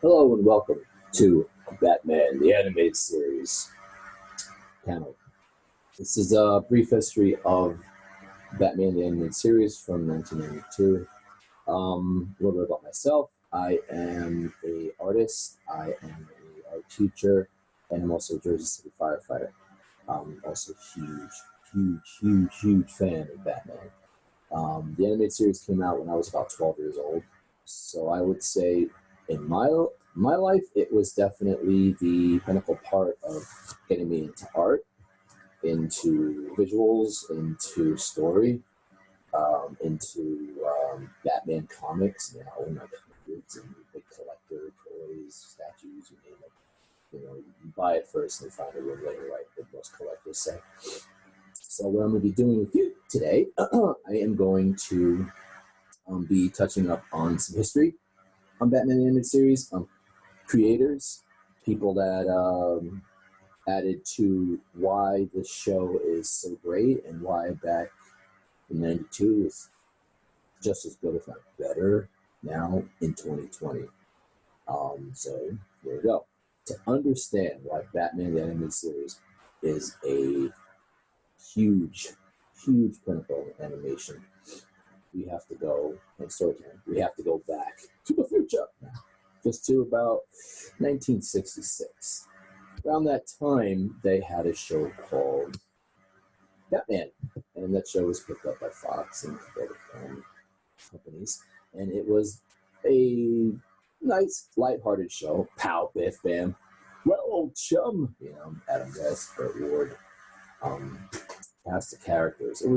Hello and welcome to Batman, the animated series panel. This is a brief history of Batman, the animated series from 1992. A little bit about myself. I am an artist, I am an art teacher, and I'm also a Jersey City firefighter. Also huge fan of Batman. The animated series came out when I was about 12 years old. So I would say in my life, it was definitely the pinnacle part of getting me into art, into visuals, into story, into Batman comics. You know, like hundreds and big collector toys, statues, you name it. You know, you buy it first and find a room later, right? What most collectors say. So what I'm going to be doing with you today, I am going to be touching up on some history on Batman the Animated Series, creators, people that added to why the show is so great and why back in 92 is just as good, if not better, now in 2020. So there we go. To understand why Batman the Animated Series is a huge pinnacle animation, we have to go, and storytelling, we have to go back to the future, just to about 1966. Around that time, they had a show called Batman, and that show was picked up by Fox and other companies, and it was a nice, lighthearted show. Pow, biff, bam. Well, old chum, you know, Adam West, Burt Ward, cast of characters. It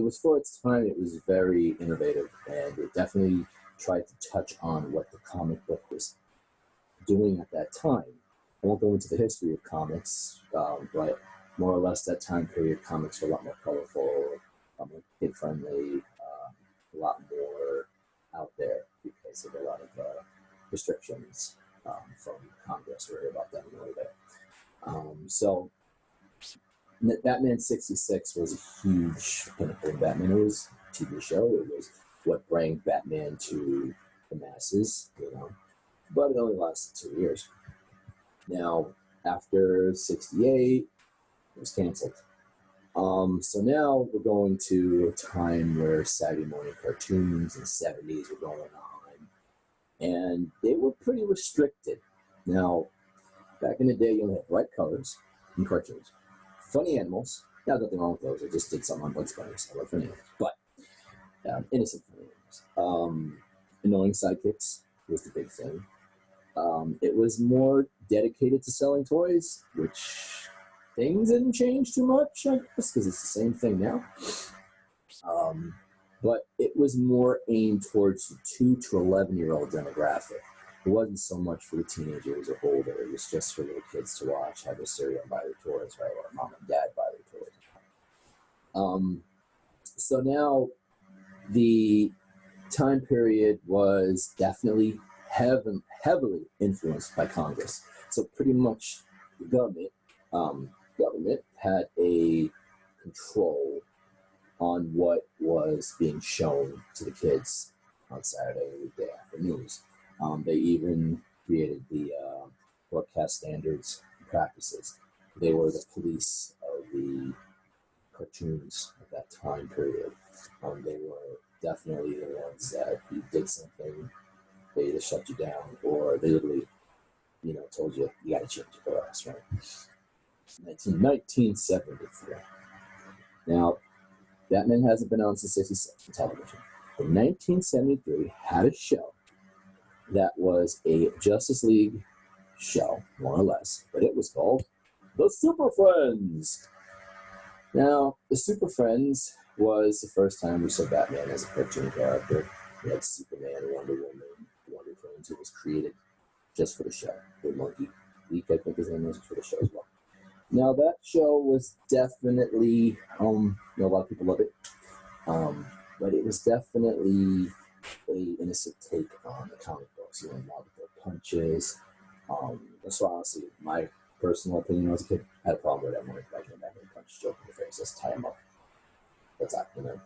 was for its time, it was very innovative, and it definitely tried to touch on what the comic book was doing at that time. I won't go into the history of comics, but more or less that time period, comics were a lot more colorful, more kid-friendly, a lot more out there because of a lot of restrictions from Congress. We'll hear about that in a little bit. So Batman 66 was a huge pinnacle in Batman. It was a TV show. It was what brought Batman to the masses, you know. But it only lasted 2 years. Now, after 68, it was canceled. So now we're going to a time where Saturday morning cartoons in the 70s were going on. And they were pretty restricted. Now, back in the day, you only had bright colors in cartoons. Funny animals. Now, nothing wrong with those. I just did something on Bugs Bunny, so I love funny animals. But innocent funny animals. Annoying sidekicks was the big thing. It was more dedicated to selling toys, which things didn't change too much, I guess, because it's the same thing now. But it was more aimed towards the 2 to 11-year-old demographic. It wasn't so much for the teenagers or older. It was just for little kids to watch, have their cereal and buy their toys, right? Or mom and dad buy their toys. So now the time period was definitely heavily influenced by Congress. So pretty much the government had a control on what was being shown to the kids on Saturday and weekday afternoons. They even created the broadcast standards and practices. They were the police of the cartoons at that time period. They were definitely the ones that if you did something, they either shut you down or they literally, you know, told you got to change your class, right? 1973. Now, Batman hasn't been on since 66 on television. But 1973 had a show that was a Justice League show, more or less, but it was called The Super Friends. Now, The Super Friends was the first time we saw Batman as a cartoon character. We had Superman, Wonder Woman, Wonder Twins, who was created just for the show. The Monkey Week, I think his name was, for the show as well. Now, that show was definitely, a lot of people love it, but it was definitely a innocent take on the comic books. You know, multiple punches. That's why, honestly, my personal opinion as a kid, I had a problem with that when I came back and punch joke in the face. Let's tie him up. That's not, you know,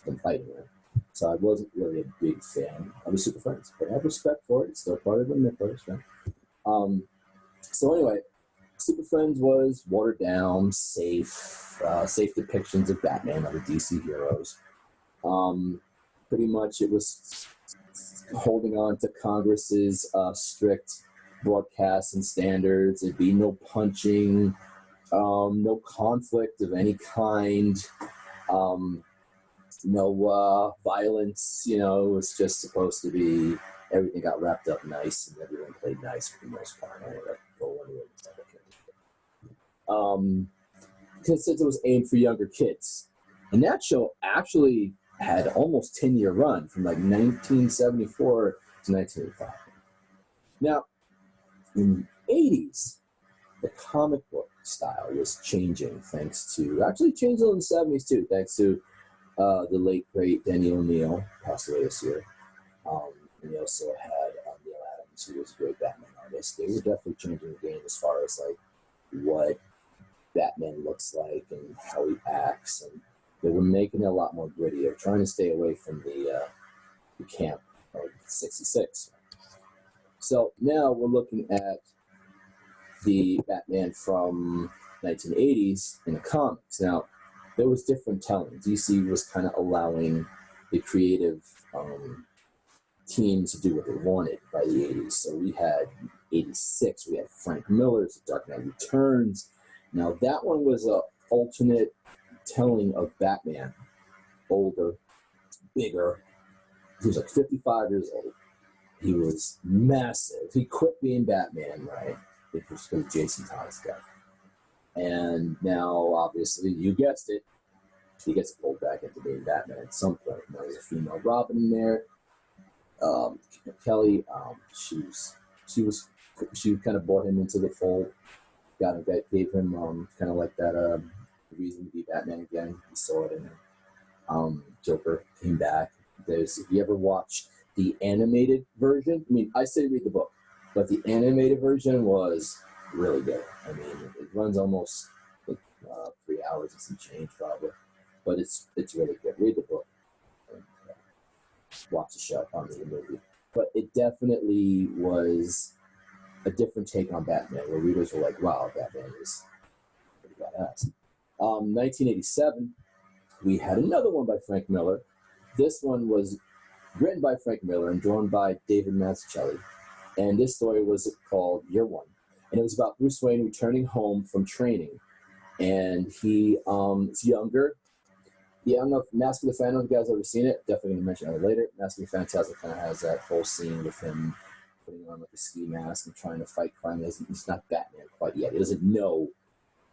them fighting, right? So I wasn't really a big fan of the Super Friends, but I have respect for it. It's still part of the Mythos, right? So anyway, Super Friends was watered down, safe depictions of Batman, other DC heroes. Pretty much it was holding on to Congress's strict broadcasts and standards. There'd be no punching, no conflict of any kind, no violence. You know, it was just supposed to be everything got wrapped up nice and everyone played nice for the most part. Because it was aimed for younger kids. And that show actually had almost 10-year run from like 1974 to 1985. Now, in the 80s, the comic book style was changing thanks to, actually changed in the 70s too, thanks to the late, great Denny O'Neil, passed away this year. And they also had Neil Adams, who was a great Batman artist. They were definitely changing the game as far as like what Batman looks like and how he acts, and they were making it a lot more gritty. They're trying to stay away from the camp of '66. So now we're looking at the Batman from 1980s in the comics. Now there was different telling. DC was kind of allowing the creative teams to do what they wanted by the 80s. So we had 86. We had Frank Miller's Dark Knight Returns. Now, that one was an alternate telling of Batman. Older, bigger. He was like 55 years old. He was massive. He quit being Batman, right? It was because of Jason Todd's death. And now, obviously, you guessed it, he gets pulled back into being Batman at some point. Now, there's a female Robin in there. Kelly, she kind of brought him into the fold. Gave him kind of like that reason to be Batman again. He saw it in him. Joker came back. If you ever watch the animated version, I mean, I say read the book, but the animated version was really good. I mean, it runs almost like 3 hours and some change probably, but it's really good. Read the book and watch the show, the movie. But it definitely was a different take on Batman, where readers were like, wow, Batman is pretty badass. 1987, we had another one by Frank Miller. This one was written by Frank Miller and drawn by David Mazzucchelli. And this story was called Year One. And it was about Bruce Wayne returning home from training. And he is younger. Yeah, I don't know if Mask of the Phantom, if you guys ever seen it. Definitely going to mention it later. Mask of the Phantasm kind of has that whole scene with him putting on like a ski mask and trying to fight crime. He's not Batman quite yet. He doesn't know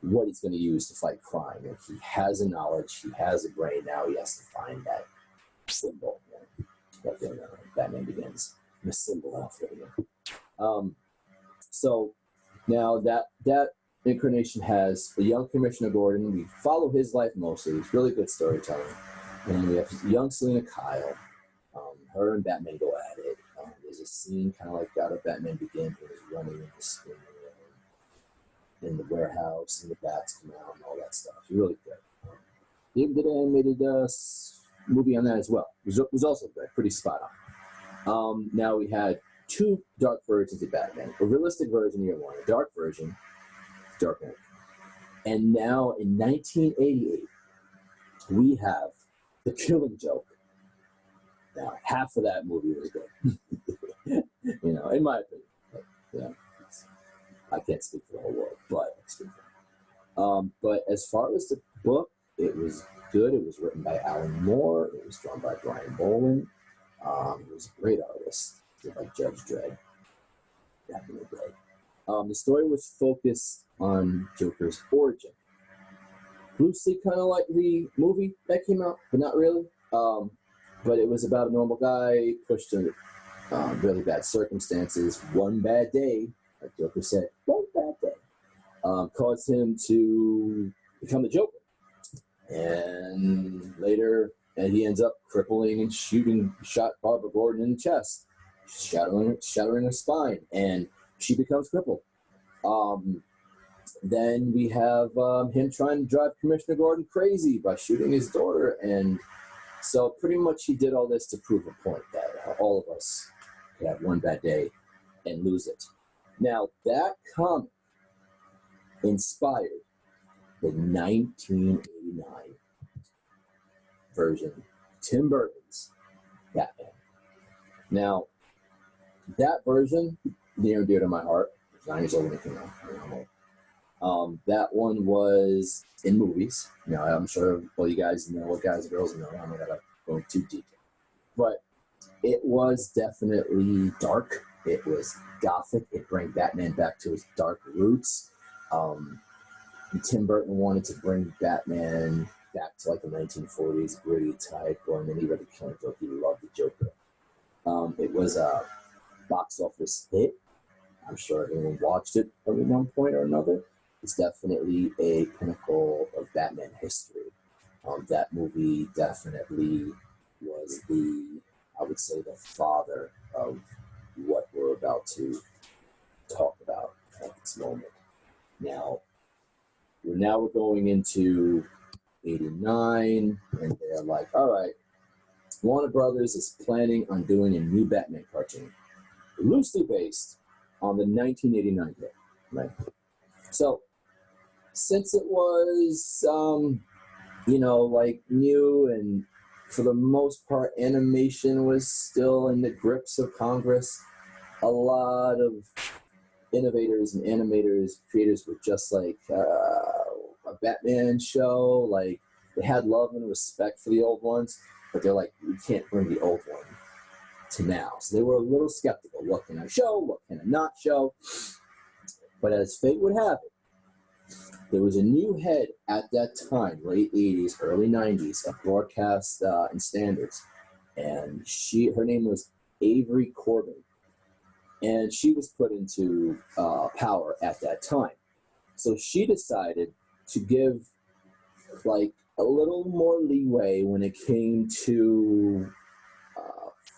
what he's going to use to fight crime. And he has a knowledge. He has a brain. Now he has to find that symbol. But then Batman begins in a symbol outfit again. So now that incarnation has the young Commissioner Gordon. We follow his life mostly. It's really good storytelling. And we have young Selena Kyle. Her and Batman go at it. There's a scene kind of like out of Batman Begins where he's running in the warehouse and the bats come out and all that stuff. It's really good. They even did an animated movie on that as well. It was also good, pretty spot on. Now we had two dark versions of Batman. A realistic version, Year One. A dark version, Dark Knight. And now in 1988, we have The Killing Joke. Now, half of that movie was good. You know, in my opinion. But, yeah, I can't speak for the whole world, but I speak for it. But as far as the book, it was good. It was written by Alan Moore. It was drawn by Brian Boland. He was a great artist, like Judge Dredd back in the day. The story was focused on Joker's origin. Loosely kind of like the movie that came out, but not really. But it was about a normal guy pushed to really bad circumstances. One bad day, like Joker said, one bad day, caused him to become the Joker. And later, he ends up crippling and shot Barbara Gordon in the chest, shattering her spine, and she becomes crippled. Then we have him trying to drive Commissioner Gordon crazy by shooting his daughter, and So pretty much he did all this to prove a point that all of us could have one bad day and lose it. Now, that comic inspired the 1989 version, Tim Burton's Batman. Now, that version, near and dear to my heart, 9 years old when it came out. That one was in movies. Now, I'm sure all you guys know what guys and girls know. I'm not going to go too deep. But it was definitely dark. It was gothic. It brought Batman back to his dark roots. And Tim Burton wanted to bring Batman back to like the 1940s gritty type, and then he read the Killing Joke. He loved the Joker. It was a box office hit. I'm sure everyone watched it at one point or another. It's definitely a pinnacle of Batman history. That movie definitely was I would say, the father of what we're about to talk about at this moment. Now we're going into 89, and they're like, all right, Warner Brothers is planning on doing a new Batman cartoon, loosely based on the 1989 hit, right? So, since it was, like new, and for the most part, animation was still in the grips of Congress, a lot of innovators and animators, creators were just like a Batman show. Like, they had love and respect for the old ones, but they're like, we can't bring the old one to now. So they were a little skeptical. What can I show? What can I not show? But as fate would have it, there was a new head at that time, late 80s, early 90s, of broadcast and standards. And her name was Avery Corbin. And she was put into power at that time. So she decided to give like a little more leeway when it came to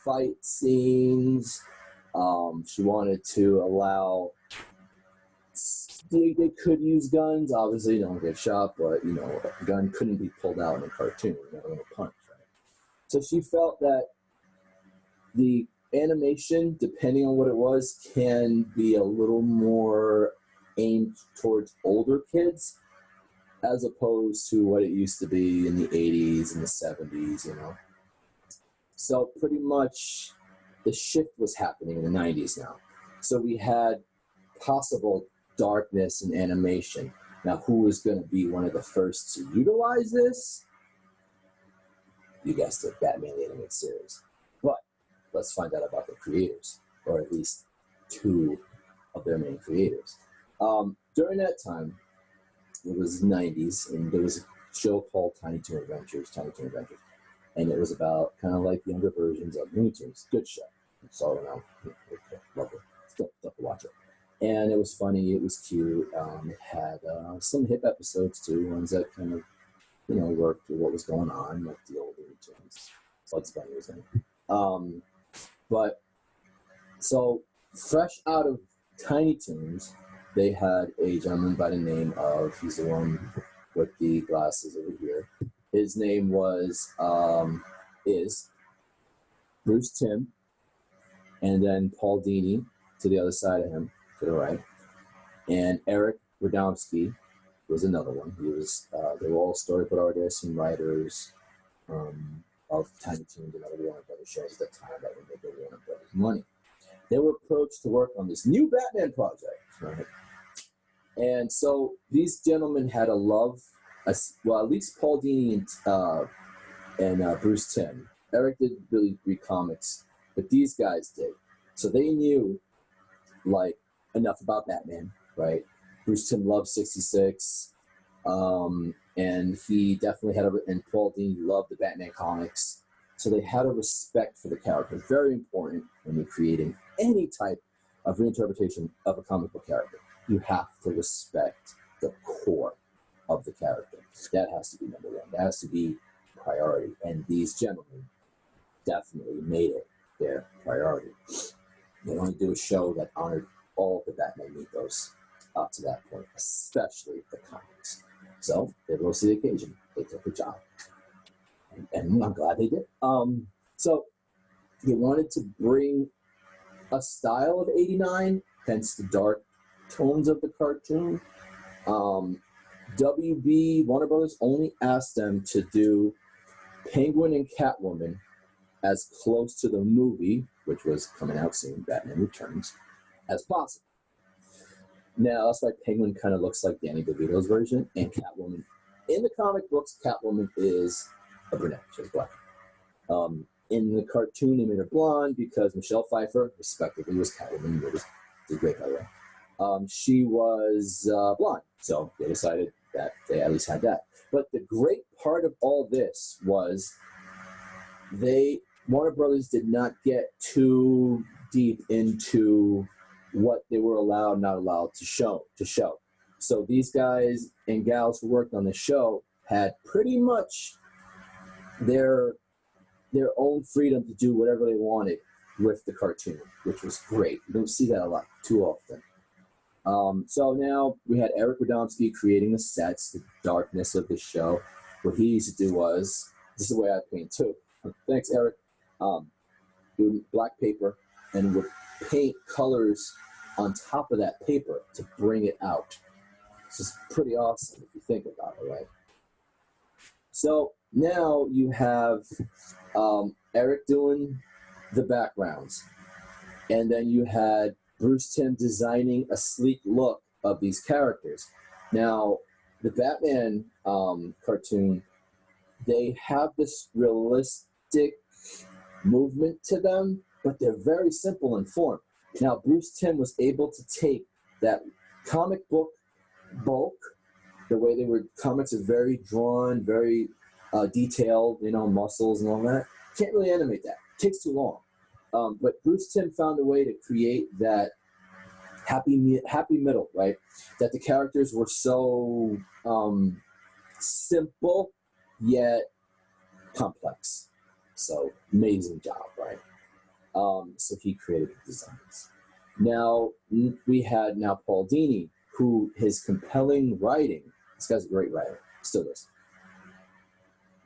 fight scenes. She wanted to allow, they could use guns. Obviously, don't get shot, but a gun couldn't be pulled out in a cartoon, a little punch, right? So she felt that the animation, depending on what it was, can be a little more aimed towards older kids, as opposed to what it used to be in the 80s and the 70s, So pretty much the shift was happening in the 90s now. So we had possible darkness in animation. Now, who was going to be one of the first to utilize this? You guessed it, Batman the Animated Series. But let's find out about the creators, or at least two of their main creators. During that time, it was the 90s, and there was a show called Tiny Toon Adventures, and it was about kind of like younger versions of Looney Tunes. Good show. So, love it. Still to watch it. And it was funny, it was cute. It had some hip episodes too, ones that kind of, worked with what was going on, like the old Looney Tunes. Bugs Bunny was in it. But, so, fresh out of Tiny Toons, they had a gentleman by the name of, he's the one with the glasses over here. His name was, is Bruce Timm, and then Paul Dini to the other side of him, to the right. And Eric Radomski was another one. He was, they were all storyboard artists and writers of Tiny Toons and other Warner Brothers shows at the time that would make the Warner Brothers money. They were approached to work on this new Batman project, right? And so these gentlemen had a love, well, at least Paul Dini and Bruce Timm. Eric didn't really read comics, but these guys did. So they knew, like, enough about Batman, right? Bruce Timm loved 66, and he definitely had and Paul Dini loved the Batman comics. So they had a respect for the character. Very important when you're creating any type of reinterpretation of a comic book character. You have to respect the core of the character. That has to be number one. That has to be priority. And these gentlemen definitely made it their priority. They wanted to do a show that honored all of the Batman mythos up to that point, especially the comics. So they rose to the occasion. They took the job. and I'm glad they did. So he wanted to bring a style of '89, hence the dark tones of the cartoon. WB Warner Brothers only asked them to do Penguin and Catwoman as close to the movie, which was coming out soon, Batman Returns, as possible. Now, that's why Penguin kind of looks like Danny DeVito's version, and Catwoman, in the comic books, Catwoman is a brunette, she's black. In the cartoon, they made her blonde because Michelle Pfeiffer, respectively, was Catwoman. It was did great, by the way. She was blonde, so they decided that they at least had that. But the great part of all this was Warner Brothers did not get too deep into what they were allowed, not allowed to show. So these guys and gals who worked on the show had pretty much their own freedom to do whatever they wanted with the cartoon, which was great. You don't see that a lot too often. So now we had Eric Radomski creating the sets, the darkness of the show. What he used to do was, this is the way I paint too. Thanks, Eric. Do black paper and would paint colors on top of that paper to bring it out. This is pretty awesome if you think about it, right? So now you have Eric doing the backgrounds, and then you had Bruce Timm designing a sleek look of these characters. Now, the Batman cartoon, they have this realistic movement to them, but they're very simple in form. Now, Bruce Timm was able to take that comic book bulk, the way they were, comics are very drawn, very detailed, muscles and all that. Can't really animate that. It takes too long. But Bruce Timm found a way to create that happy middle, right? That the characters were so simple yet complex. So amazing job, right? So he created the designs. Now we had Paul Dini, who his compelling writing, this guy's a great writer, still is,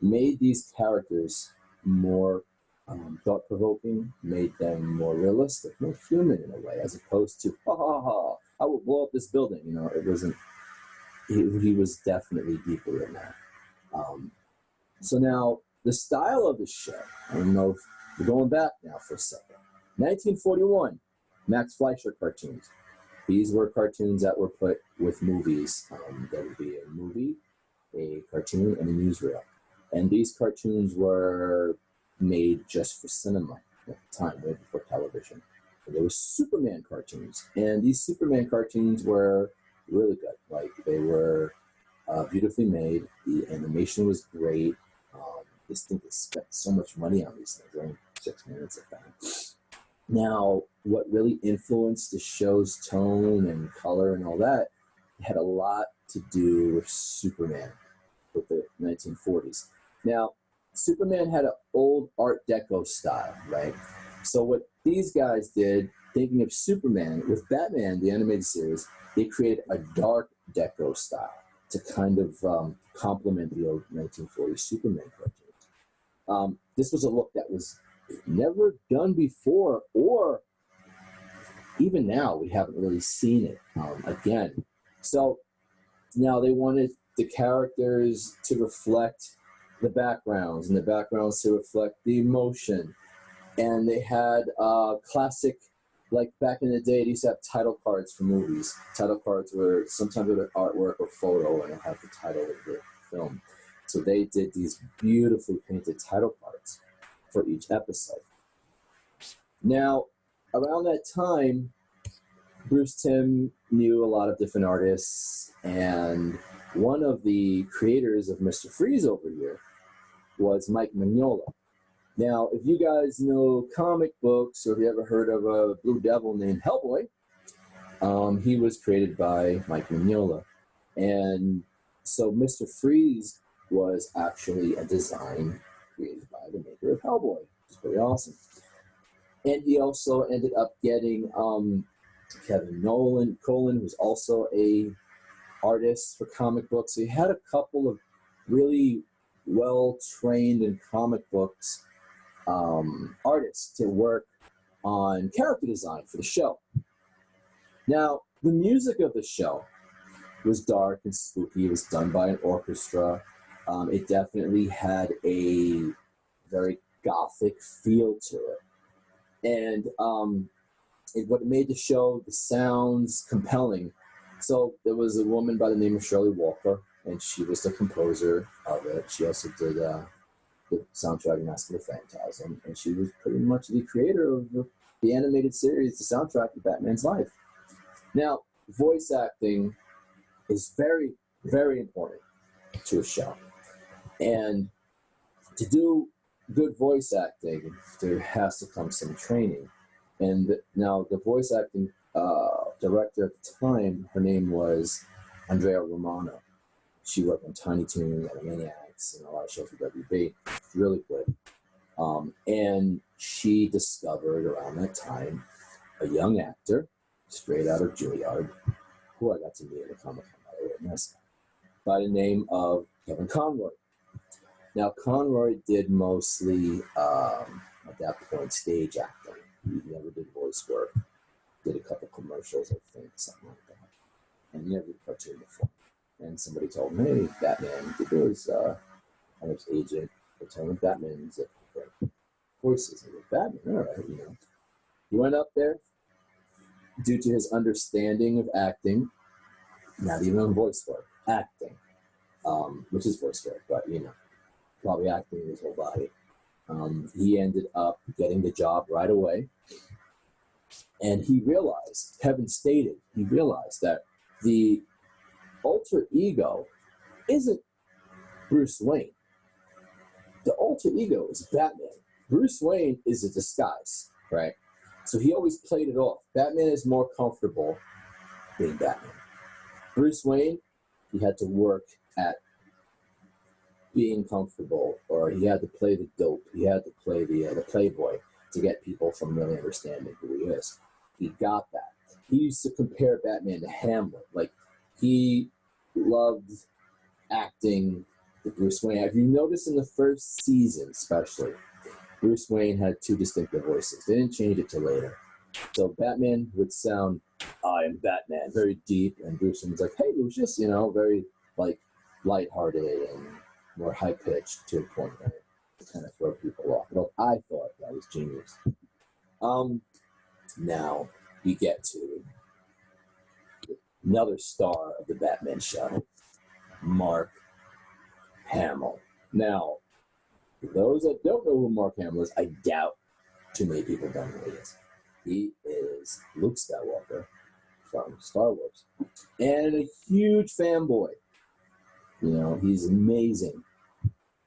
made these characters more thought-provoking, made them more realistic, more human in a way, as opposed to, I will blow up this building. It wasn't, he was definitely deeper than that. So now, the style of the show, I don't know if we're going back now for a second. 1941, Max Fleischer cartoons. These were cartoons that were put with movies. There would be a movie, a cartoon, and a newsreel. And these cartoons were made just for cinema at the time, way before television. And there were Superman cartoons. And these Superman cartoons were really good. Like, they were beautifully made. The animation was great. This thing, they spent so much money on these things, only 6 minutes of time. Now, what really influenced the show's tone and color and all that had a lot to do with Superman, with the 1940s. Now, Superman had an old Art Deco style, right? So what these guys did, thinking of Superman, with Batman, the animated series, they created a dark Deco style to kind of complement the old 1940s Superman cartoons. This was a look that was never done before, or even now we haven't really seen it again. So now they wanted the characters to reflect the backgrounds, and the backgrounds to reflect the emotion. And they had classic, like back in the day, they used to have title cards for movies. Title cards were sometimes with an artwork or photo, and it'll have the title of the film. So they did these beautifully painted title cards for each episode. Now, around that time, Bruce Timm knew a lot of different artists, and one of the creators of Mr. Freeze over here was Mike Mignola. Now, if you guys know comic books, or if you ever heard of a Blue Devil named Hellboy, he was created by Mike Mignola. And so Mr. Freeze was actually a design created by the maker of Hellboy, which is pretty awesome. And he also ended up getting Kevin Colin, who's also a artist for comic books. So he had a couple of really well-trained in comic books artists to work on character design for the show. Now, the music of the show was dark and spooky. It was done by an orchestra. It definitely had a very gothic feel to it. And what made the show, the sounds compelling. So there was a woman by the name of Shirley Walker, and she was the composer of it. She also did the soundtrack Mask of the Phantasm, and she was pretty much the creator of the animated series, the soundtrack of Batman's life. Now, voice acting is very, very important to a show. And to do good voice acting, there has to come some training. And now the voice acting director at the time, her name was Andrea Romano. She worked on Tiny Toons, Animaniacs, and a lot of shows for WB. Really good. And she discovered around that time a young actor, straight out of Juilliard, who I got to meet at a Comic-Con by the name of Kevin Conroy. Now, Conroy did mostly, at that point, stage acting. He never did voice work. Did a couple commercials, I think, something like that. And he never did cartoon before. And somebody told him, hey, Batman, did his agent, they told him Batman's a voices. And Batman, all right, you know. He went up there, due to his understanding of acting, not even on voice work, acting, which is voice work, but, you know, probably acting his whole body. He ended up getting the job right away. And he realized, Kevin stated, he realized that the alter ego isn't Bruce Wayne. The alter ego is Batman. Bruce Wayne is a disguise, right? So he always played it off. Batman is more comfortable being Batman. Bruce Wayne, he had to work at being comfortable, or he had to play the dope. He had to play the playboy to get people from really understanding who he is. He got that. He used to compare Batman to Hamlet. Like, he loved acting with Bruce Wayne. If you notice in the first season, especially, Bruce Wayne had two distinctive voices. They didn't change it till later. So Batman would sound, I am Batman, very deep, and Bruce Wayne's like, hey, Lucius, you know, very, like, lighthearted and more high-pitched to a point where it kind of throw people off. Well, I thought that was genius. Now we get to another star of the Batman show, Mark Hamill. Now, for those that don't know who Mark Hamill is, I doubt too many people don't know who he is. He is Luke Skywalker from Star Wars, and a huge fanboy. You know, he's amazing.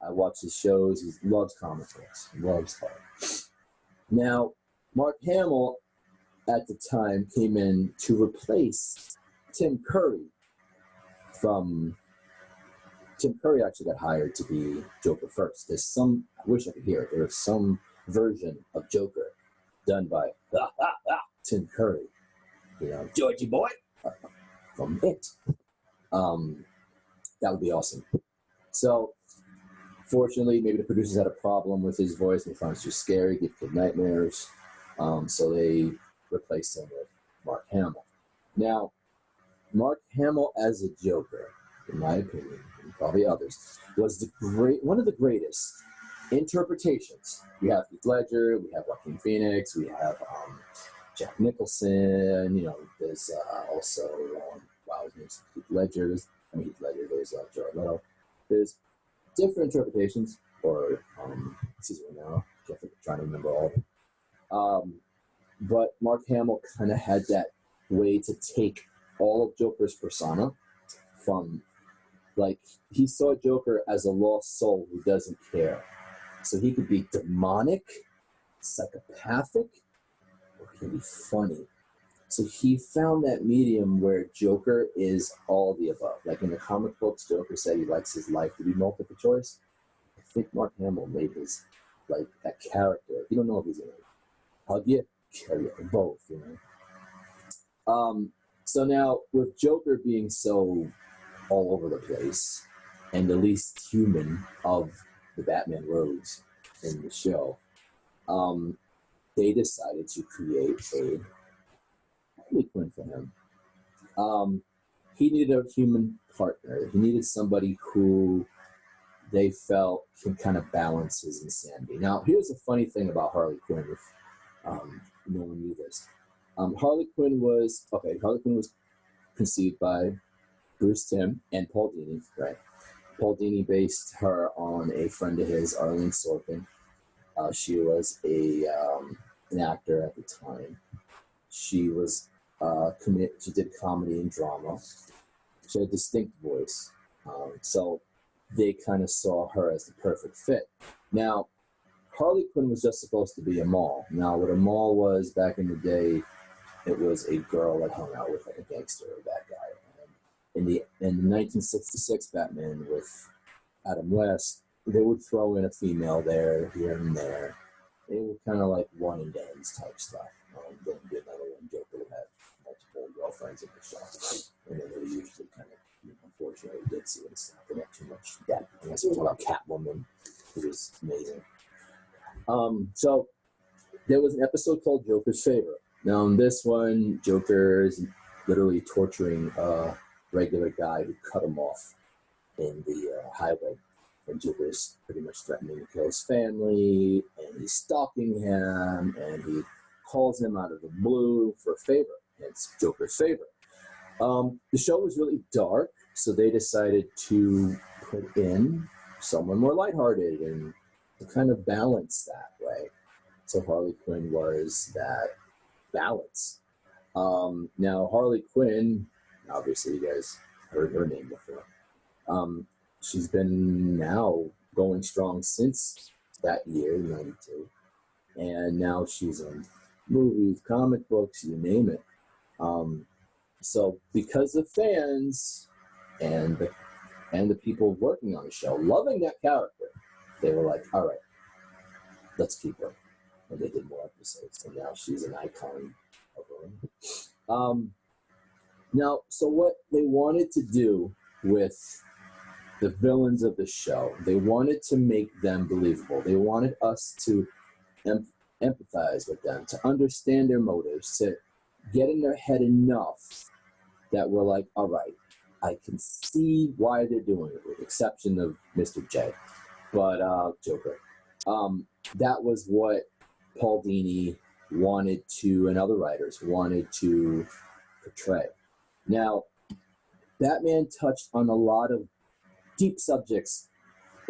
I watch his shows. He loves comic books. He loves art. Now, Mark Hamill at the time came in to replace Tim Curry from... Tim Curry actually got hired to be Joker first. There's some... I wish I could hear it. There's some version of Joker done by Tim Curry. You know, Georgie boy from It. That would be awesome. So, fortunately, maybe the producers had a problem with his voice. They found it too scary, give kid nightmares. So they replaced him with Mark Hamill. Now, Mark Hamill as a Joker, in my opinion, and probably others, was one of the greatest interpretations. We have Heath Ledger, we have Joaquin Phoenix, we have Jack Nicholson. You know, there's also his name's Heath Ledger. There's Jared Leto. There's different interpretations, or Caesar now. I'm trying to remember all of them. But Mark Hamill kind of had that way to take all of Joker's persona from, like, he saw Joker as a lost soul who doesn't care. So he could be demonic, psychopathic, or he can be funny. So he found that medium where Joker is all the above. Like in the comic books, Joker said he likes his life to be multiple choice. I think Mark Hamill made his, like, that character. You don't know if he's going to hug you, carry you, both, you know. So now, with Joker being so all over the place, and the least human of the Batman rogues in the show, they decided to create a Harley Quinn for him. He needed a human partner. He needed somebody who they felt can kind of balance his insanity. Now, here's a funny thing about Harley Quinn, if no one knew this. Harley Quinn was conceived by Bruce Timm and Paul Dini, right? Paul Dini based her on a friend of his, Arlene Sorkin. She was an actor at the time. She was she did comedy and drama. She had a distinct voice. So they kind of saw her as the perfect fit. Now, Harley Quinn was just supposed to be a mall. Now, what a mall was back in the day, it was a girl that hung out with like a gangster or a bad guy. And in the 1966 Batman with Adam West, they would throw in a female there, here and there. They were kind of like one and done's type stuff. Then another one, Joker would have multiple girlfriends in the show. And then they were usually kind of, unfortunately, ditzy and stuff. They had too much depth. And that's about Catwoman, who was amazing. So there was an episode called Joker's Favor. Now, in this one, Joker is literally torturing a regular guy who cut him off in the highway. And Joker's pretty much threatening to kill his family, and he's stalking him, and he calls him out of the blue for a favor. It's Joker's Favor. The show was really dark, so they decided to put in someone more lighthearted and to kind of balance that way. So Harley Quinn was that balance. Now, Harley Quinn, obviously you guys heard her name before. She's been now going strong since that year, 92. And now she's in movies, comic books, you name it. So because of fans and the people working on the show loving that character, they were like, all right, let's keep her. And they did more episodes. And now she's an icon of her own. Now, so what they wanted to do with the villains of the show, they wanted to make them believable. They wanted us to empathize with them, to understand their motives, to get in their head enough that we're like, all right, I can see why they're doing it, with the exception of Mr. J. But Joker. That was what Paul Dini wanted to, and other writers wanted to portray. Now, Batman touched on a lot of deep subjects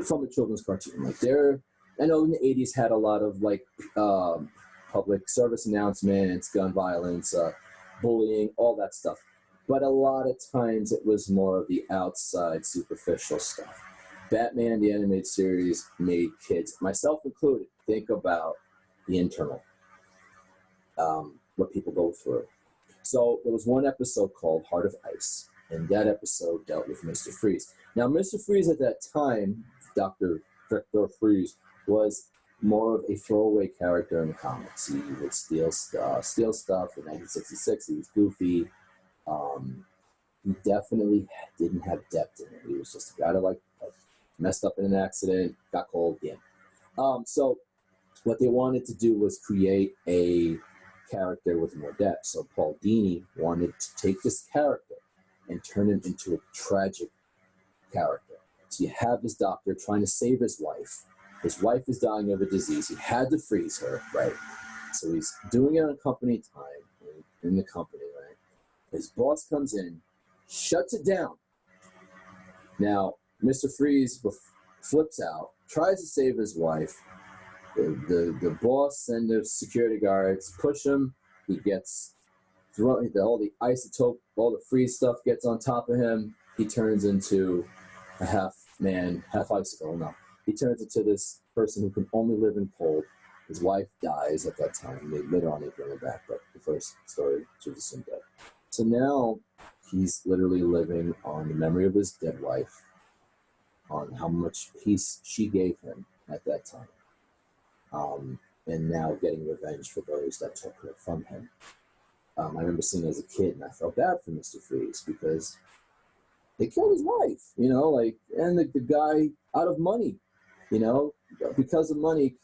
from a children's cartoon. Like I know in the 80s had a lot of like public service announcements, gun violence, bullying, all that stuff. But a lot of times it was more of the outside, superficial stuff. Batman, the animated series, made kids, myself included, think about the internal, what people go through. So there was one episode called Heart of Ice, and that episode dealt with Mr. Freeze. Now, Mr. Freeze at that time, Dr. Victor Freeze, was more of a throwaway character in the comics. He would steal stuff. In 1966, he was goofy. He definitely didn't have depth in it. He was just a guy that like messed up in an accident, got cold, yeah. So what they wanted to do was create a character with more depth. So Paul Dini wanted to take this character and turn him into a tragic character. So you have this doctor trying to save his wife. His wife is dying of a disease. He had to freeze her, right? So he's doing it on company time in the company, right? His boss comes in, shuts it down. Now, Mr. Freeze flips out, tries to save his wife. The boss and the security guards push him. He gets thrown, all the isotope, all the freeze stuff gets on top of him. He turns into a half man, half icicle. No, he turns into this person who can only live in cold. His wife dies at that time. Later on, they bring her back, but the first story, she was assumed dead. So now he's literally living on the memory of his dead wife, on how much peace she gave him at that time. And now getting revenge for those that took her from him. I remember seeing it as a kid, and I felt bad for Mr. Freeze because they killed his wife, like, and the guy out of money, because of money,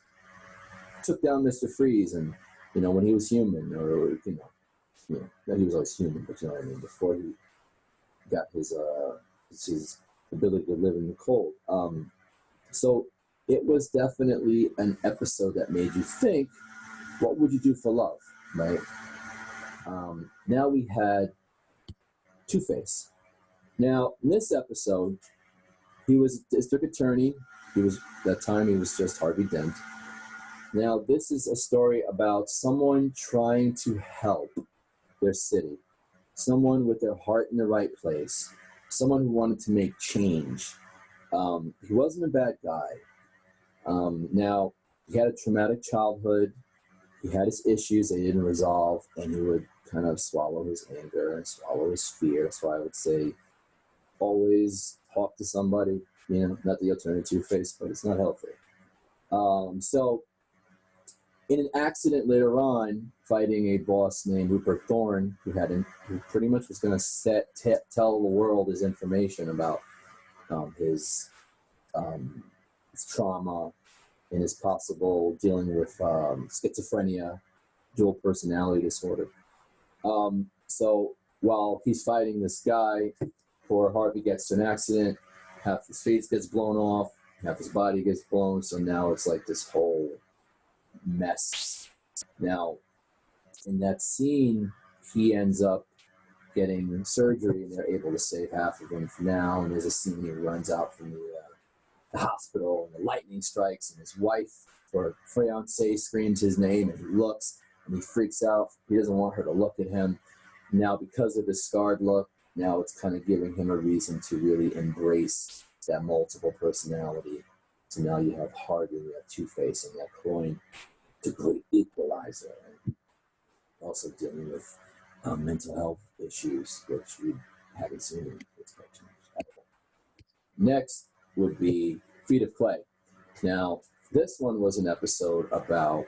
took down Mr. Freeze, and when he was human, or he was always human, but you know what I mean, before he got his ability to live in the cold. So it was definitely an episode that made you think, what would you do for love, right? Now we had Two-Face. Now, in this episode, he was a district attorney. That time he was just Harvey Dent. Now, this is a story about someone trying to help their city, someone with their heart in the right place, someone who wanted to make change. He wasn't a bad guy. Now, he had a traumatic childhood. He had his issues they didn't resolve, and he would kind of swallow his anger and swallow his fear. That's why I would say always talk to somebody, not the alternative Two-Face, but it's not healthy. So in an accident later on, fighting a boss named Rupert Thorne, who pretty much was going to tell the world his information about his trauma and his possible dealing with schizophrenia, dual personality disorder. So while he's fighting this guy, poor Harvey gets to an accident, half his face gets blown off, half his body gets blown, so now it's like this whole mess. Now, in that scene, he ends up getting surgery, and they're able to save half of him for now, and there's a scene he runs out from the hospital, and the lightning strikes, and his wife or fiance screams his name, and he looks, and he freaks out. He doesn't want her to look at him. Now, because of his scarred look, now it's kind of giving him a reason to really embrace that multiple personality. So now you have Harvey, you have Two-Face, and that coin to great equalizer. And also dealing with mental health issues, which we haven't seen in this cartoon. Next would be Feet of Clay. Now, this one was an episode about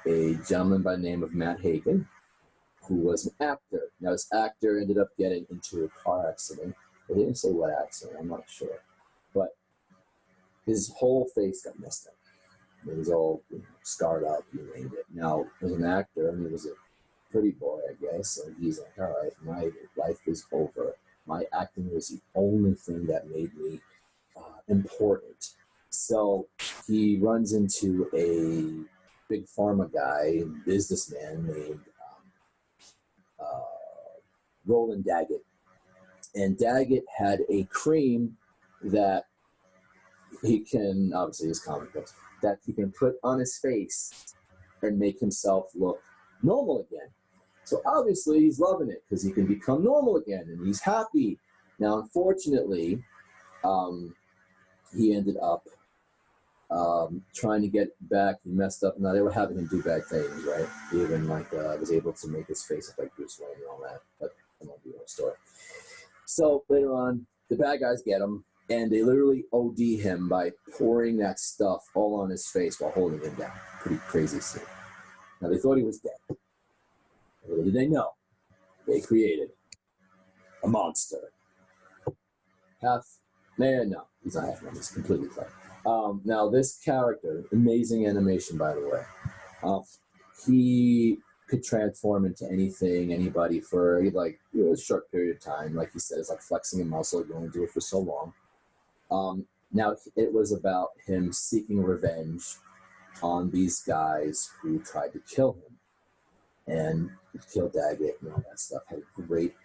a gentleman by the name of Matt Hagen, who was an actor. Now, this actor ended up getting into a car accident. They didn't say what accident, I'm not sure. But his whole face got messed up. It was all scarred up, you named it. Now, as an actor, and he was a pretty boy, I guess, so he's like, all right, my life is over. My acting was the only thing that made me important. So he runs into a big pharma guy, businessman named Roland Daggett. And Daggett had a cream that he can, obviously his comic books, that he can put on his face and make himself look normal again. So obviously he's loving it because he can become normal again and he's happy. Now, unfortunately, he ended up trying to get back. He messed up. Now, they were having him do bad things, right? He even was able to make his face look like Bruce Wayne and all that, but that won't be a story. So later on, the bad guys get him, and they literally OD him by pouring that stuff all on his face while holding him down. Pretty crazy scene. Now, they thought he was dead. Little did they know, they created a monster. Half man, no, he's not half man, he's completely clay. Now, this character, amazing animation, by the way. He could transform into anything, anybody for a short period of time. Like he said, it's like flexing a muscle. You only do it for so long. Now, it was about him seeking revenge on these guys who tried to kill him and kill Daggett and all that stuff. Had great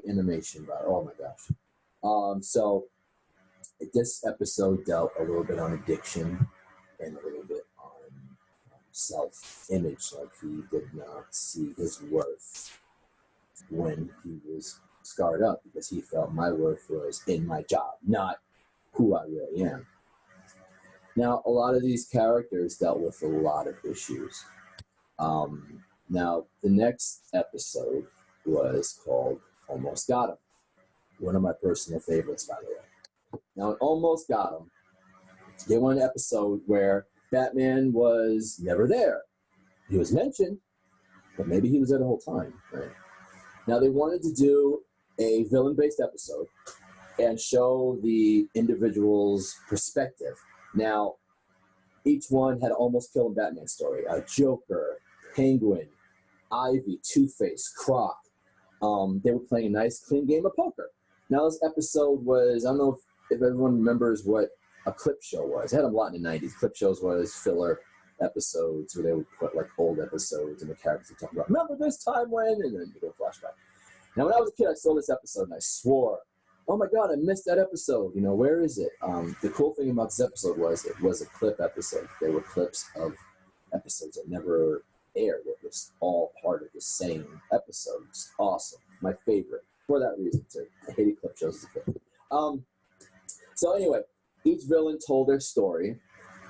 animation, but oh my gosh. So this episode dealt a little bit on addiction and a little bit on self-image. Like, he did not see his worth when he was scarred up, because he felt my worth was in my job, not who I really am. Now, a lot of these characters dealt with a lot of issues. Now, the next episode was called Almost Got Him. One of my personal favorites, by the way. Now, in Almost Got Him, they wanted an episode where Batman was never there. He was mentioned, but maybe he was there the whole time, right? Now, they wanted to do a villain-based episode, and show the individual's perspective. Now, each one had almost killed Batman story. Joker, Penguin, Ivy, Two-Face, Croc. They were playing a nice, clean game of poker. Now, this episode was, I don't know if everyone remembers what a clip show was. It had a lot in the 90s. Clip shows was filler episodes where they would put like old episodes and the characters would talk about, remember this time when, and then you go flashback. Now, when I was a kid, I saw this episode and I swore, oh my God, I missed that episode. You know, where is it? The cool thing about this episode was it was a clip episode. They were clips of episodes that never aired. It was all part of the same episode. It's awesome. My favorite for that reason, too. I hated clip shows as a kid. So anyway, each villain told their story,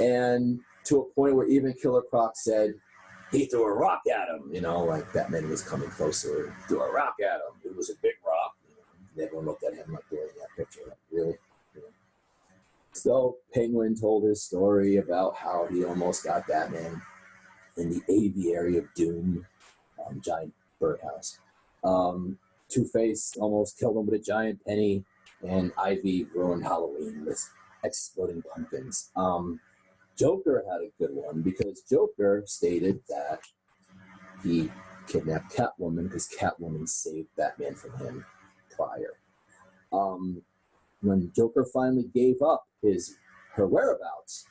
and to a point where even Killer Croc said, he threw a rock at him, you know, like Batman was coming closer, threw a rock at him. It was a big rock. And everyone looked at him like doing that picture. Like, really? You know? So Penguin told his story about how he almost got Batman in the aviary of doom, giant birdhouse. Two-Face almost killed him with a giant penny, and Ivy ruined Halloween with exploding pumpkins. Joker had a good one because Joker stated that he kidnapped Catwoman because Catwoman saved Batman from him prior. When Joker finally gave up her whereabouts,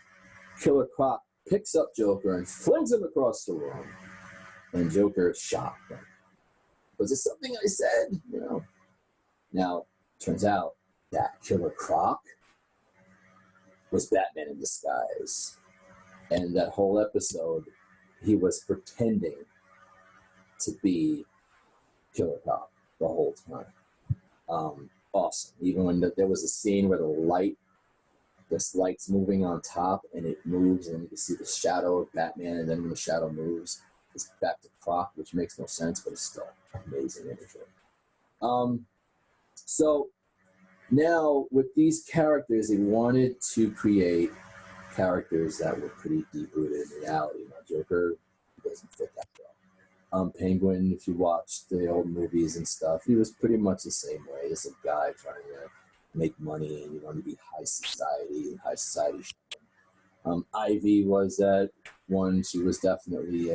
Killer Croc picks up Joker and flings him across the room, and Joker shot him. Was it something I said? You know. Now, turns out that Killer Croc was Batman in disguise. And that whole episode, he was pretending to be Killer Croc the whole time. Awesome. Even when there was a scene where this light's moving on top, and it moves, and you can see the shadow of Batman, and then when the shadow moves, it's back to Croc, which makes no sense, but it's still amazing imagery. So now, with these characters, they wanted to create characters that were pretty deep-rooted in reality. Now, Joker doesn't fit that well. Penguin, if you watch the old movies and stuff, he was pretty much the same way. He's a guy trying to make money, and you want to be high society. Ivy was that one. She was definitely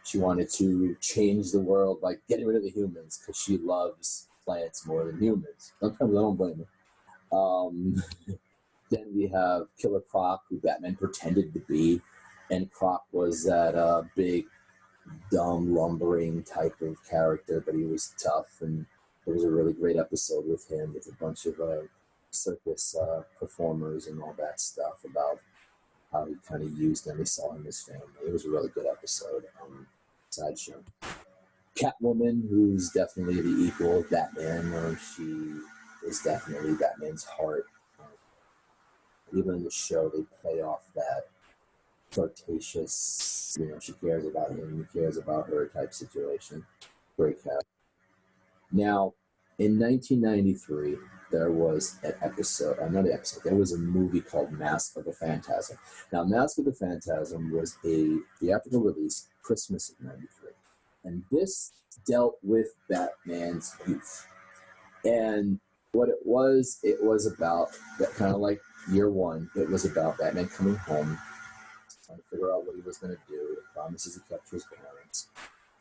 she wanted to change the world by getting rid of the humans because she loves plants more than humans. Sometimes I don't blame her. Then we have Killer Croc, who Batman pretended to be, and Croc was that big, dumb, lumbering type of character, but he was tough, and there was a really great episode with him with a bunch of circus performers and all that stuff about how he kind of used them. He saw him as family. It was a really good episode. Sideshow. Catwoman, who's definitely the equal of Batman. She is definitely Batman's heart. Even in the show, they play off that flirtatious, she cares about him, he cares about her type situation. Great cat. Now, in 1993, there was there was a movie called Mask of the Phantasm. Now, Mask of the Phantasm was a theatrical release, Christmas of 93. And this dealt with Batman's youth. And what it was about that kind of like year one, it was about Batman coming home, trying to figure out what he was going to do, the promises he kept to his parents.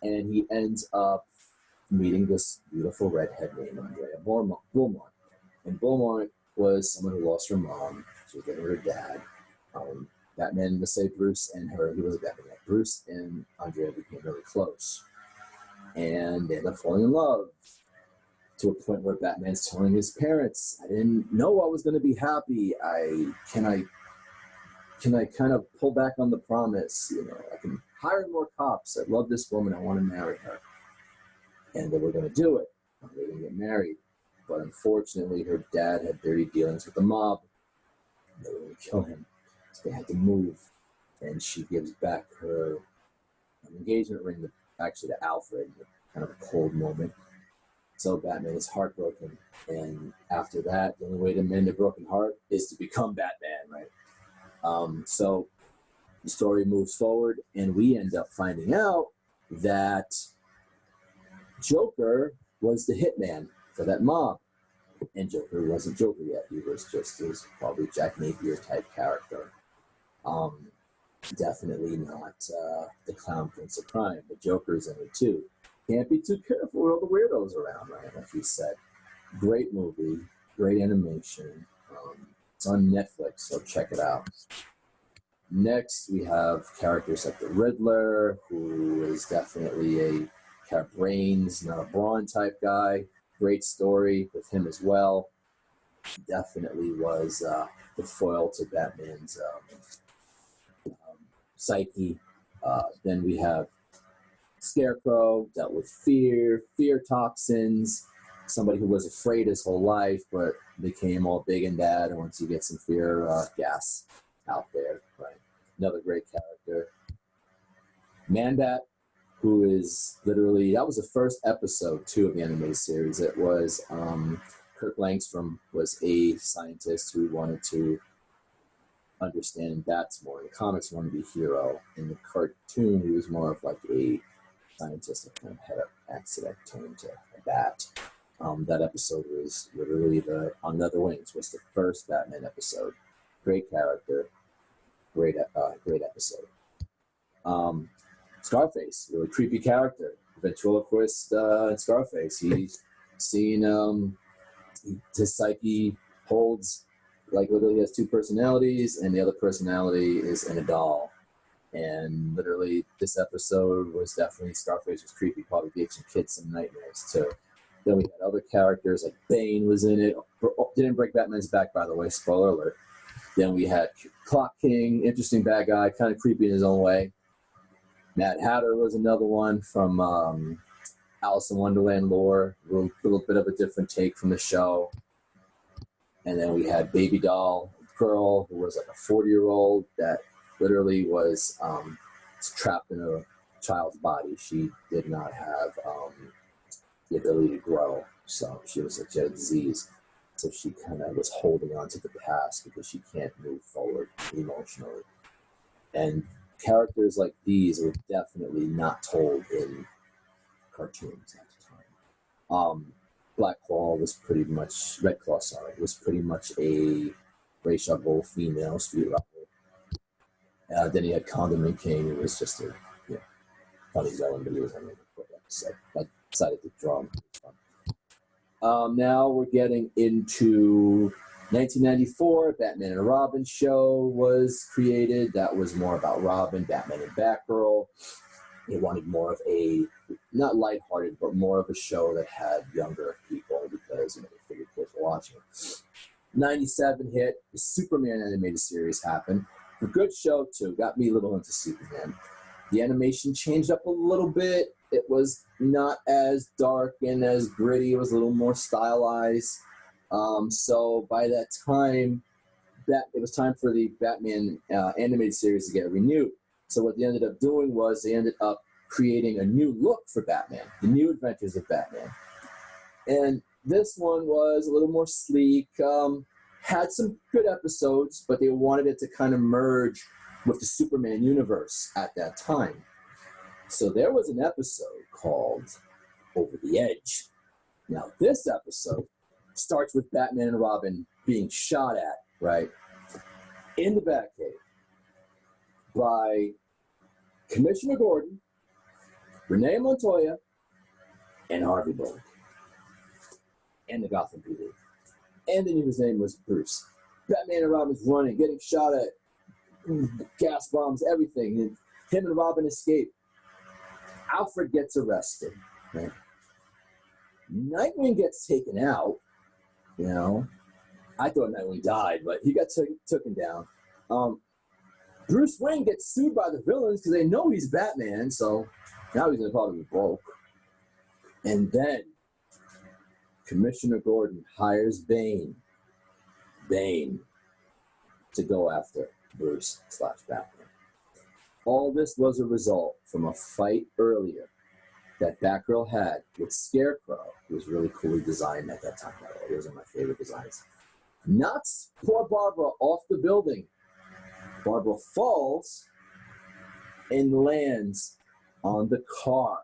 And he ends up meeting this beautiful redhead named Andrea Beaumont. And Beaumont was someone who lost her mom. She was getting her dad. Batman, let's say Bruce and her, he was a Batman. Bruce and Andrea became really close. And they ended up falling in love to a point where Batman's telling his parents, I didn't know I was going to be happy. Can I kind of pull back on the promise? I can hire more cops. I love this woman. I want to marry her. And they were going to do it. They were going to get married. But unfortunately, her dad had dirty dealings with the mob. They were going to kill him. So they had to move. And she gives back her engagement ring, to Alfred, kind of a cold moment. So Batman is heartbroken. And after that, the only way to mend a broken heart is to become Batman, right? So the story moves forward, and we end up finding out that Joker was the hitman for that mob. And Joker wasn't Joker yet. He was just his probably Jack Napier type character. Um, Definitely not the clown prince of crime, but Joker's in it too. Can't be too careful with all the weirdos around, right? Like he said. Great movie, great animation. It's on Netflix, so check it out. Next, we have characters like the Riddler, who is definitely a kind of brains, not a brawn type guy. Great story with him as well. Definitely was the foil to Batman's psyche. Then we have Scarecrow, dealt with fear toxins, somebody who was afraid his whole life, but became all big and bad once you get some fear gas out there, right? Another great character. Man-Bat, who is literally, that was the first episode, too, of the animated series. It was, Kirk Langstrom was a scientist who wanted to understand bats more. In the comics, he wanted to be a hero. In the cartoon, he was more of like a scientist that kind of had an accident turned into a bat. That episode was literally the On Other Wings was the first Batman episode. Great character, great episode. Scarface, really creepy character, ventriloquist in Scarface. He's seen his psyche holds like literally has two personalities, and the other personality is in a doll. And literally, this episode was definitely Scarface was creepy. Probably gave some kids some nightmares too. Then we had other characters like Bane was in it. Didn't break Batman's back, by the way. Spoiler alert. Then we had Clock King, interesting bad guy, kind of creepy in his own way. Mad Hatter was another one from Alice in Wonderland lore. A little bit of a different take from the show. And then we had Baby Doll Girl, who was like a 40-year-old that literally was trapped in a child's body. She did not have the ability to grow, so she had a disease. So she kind of was holding on to the past because she can't move forward emotionally. And characters like these were definitely not told in cartoons at the time. Black Claw was pretty much, Red Claw, sorry, was pretty much a racial female street rival. Then he had Condiment King, who was just a funny villain, but he was having a quick episode. I decided to draw him. Now we're getting into 1994. Batman and Robin show was created. That was more about Robin, Batman, and Batgirl. They wanted more of a, not lighthearted, but more of a show that had younger people because they figured kids were watching it. 97 hit. The Superman animated series happened. A good show, too. Got me a little into Superman. The animation changed up a little bit. It was not as dark and as gritty. It was a little more stylized. So by that time, it was time for the Batman animated series to get renewed. So what they ended up doing was they ended up creating a new look for Batman, the New Adventures of Batman. And this one was a little more sleek, had some good episodes, but they wanted it to kind of merge with the Superman universe at that time. So there was an episode called Over the Edge. Now, this episode starts with Batman and Robin being shot at, right, in the Batcave by Commissioner Gordon, Renee Montoya, and Harvey Bullock, and the Gotham PD. And then his name was Bruce. Batman and Robin's running, getting shot at, gas bombs, everything. And him and Robin escape. Alfred gets arrested. Right? Nightwing gets taken out. I thought Nightwing died, but he got taken down. Bruce Wayne gets sued by the villains because they know he's Batman, so now he's going to probably be broke. And then Commissioner Gordon hires Bane to go after Bruce/Batman. All this was a result from a fight earlier that Batgirl had with Scarecrow, who was really coolly designed at that time. Those are my favorite designs. Knocks poor Barbara off the building. Barbara falls and lands on the car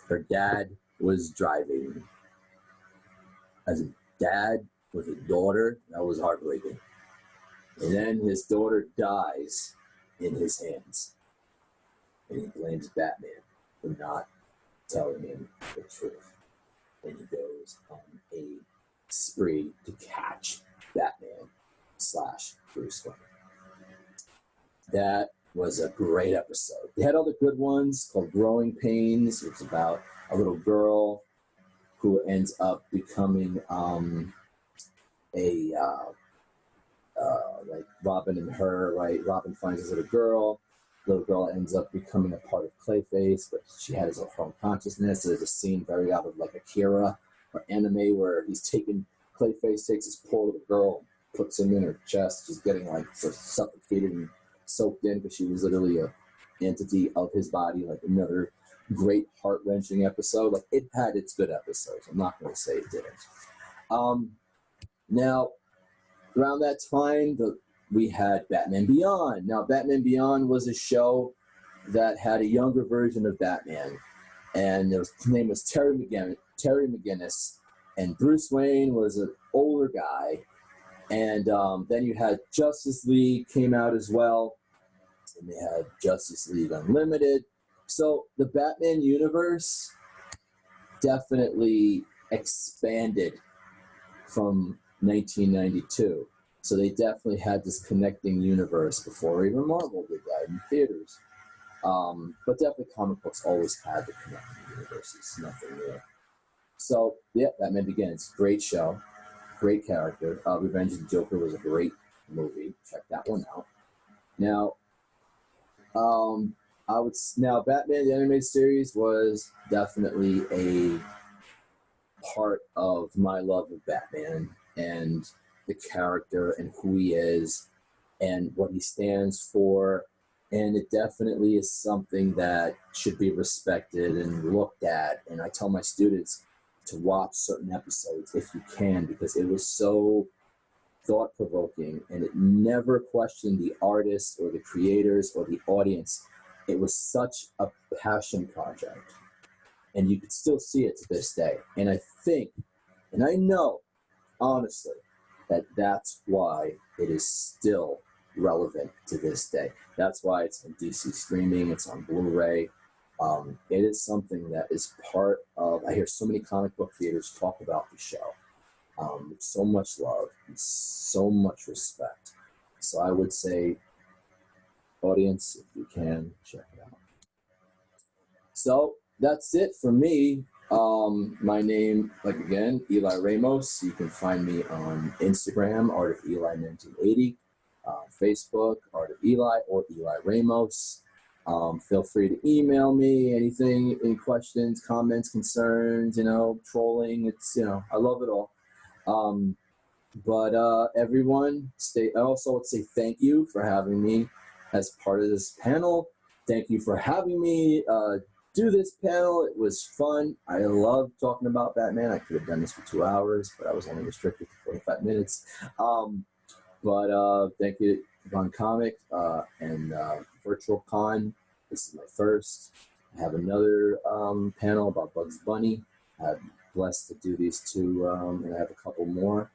her dad was driving as a dad with a daughter, that was heartbreaking. And then his daughter dies in his hands. And he blames Batman for not telling him the truth. And he goes on a spree to catch Batman / Bruce Wayne. That was a great episode. They had other good ones called Growing Pains. It's about a little girl who ends up becoming like Robin and her, right? Robin finds this little girl ends up becoming a part of Clayface, but she has her own consciousness. So there's a scene very out of like Akira or anime where Clayface takes his poor little girl, puts him in her chest, just getting like so suffocated and soaked in because she was literally a entity of his body. Like another great heart-wrenching episode. Like it had its good episodes. I'm not going to say it didn't. Now, around that time, we had Batman Beyond. Now, Batman Beyond was a show that had a younger version of Batman, and his name was Terry McGinnis, and Bruce Wayne was an older guy. And then you had Justice League came out as well, and they had Justice League Unlimited. So the Batman universe definitely expanded from 1992. So they definitely had this connecting universe before even Marvel did that in theaters. But definitely comic books always had the connecting universes, nothing new. So yeah, Batman Begins, great show, great character. Revenge of the Joker was a great movie. Check that one out. Now, Batman the Animated Series was definitely a part of my love of Batman and the character and who he is and what he stands for. And it definitely is something that should be respected and looked at. And I tell my students to watch certain episodes if you can, because it was so thought-provoking and it never questioned the artists or the creators or the audience. It was such a passion project. And you could still see it to this day. And I think, and I know, honestly, that that's why it is still relevant to this day. That's why it's on DC streaming, it's on Blu-ray. It is something that is part of, I hear so many comic book theaters talk about the show with so much love and so much respect. So I would say, audience, if you can, check it out. So that's it for me. My name, like again, Eli Ramos. You can find me on Instagram, Art of Eli 1980, Facebook, Art of Eli or Eli Ramos. Feel free to email me anything, any questions, comments, concerns, trolling. It's, I love it all. But everyone, I also would say thank you for having me as part of this panel. Thank you for having me do this panel. It was fun. I love talking about Batman. I could have done this for 2 hours, but I was only restricted to 45 minutes. But thank you, Von Comic and Virtual Con. This is my first. I have another panel about Bugs Bunny. I'm blessed to do these two, and I have a couple more.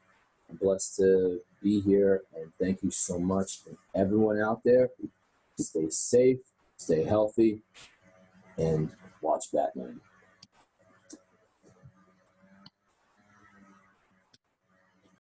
I'm blessed to be here, and thank you so much. And everyone out there, stay safe, stay healthy, and watch Batman.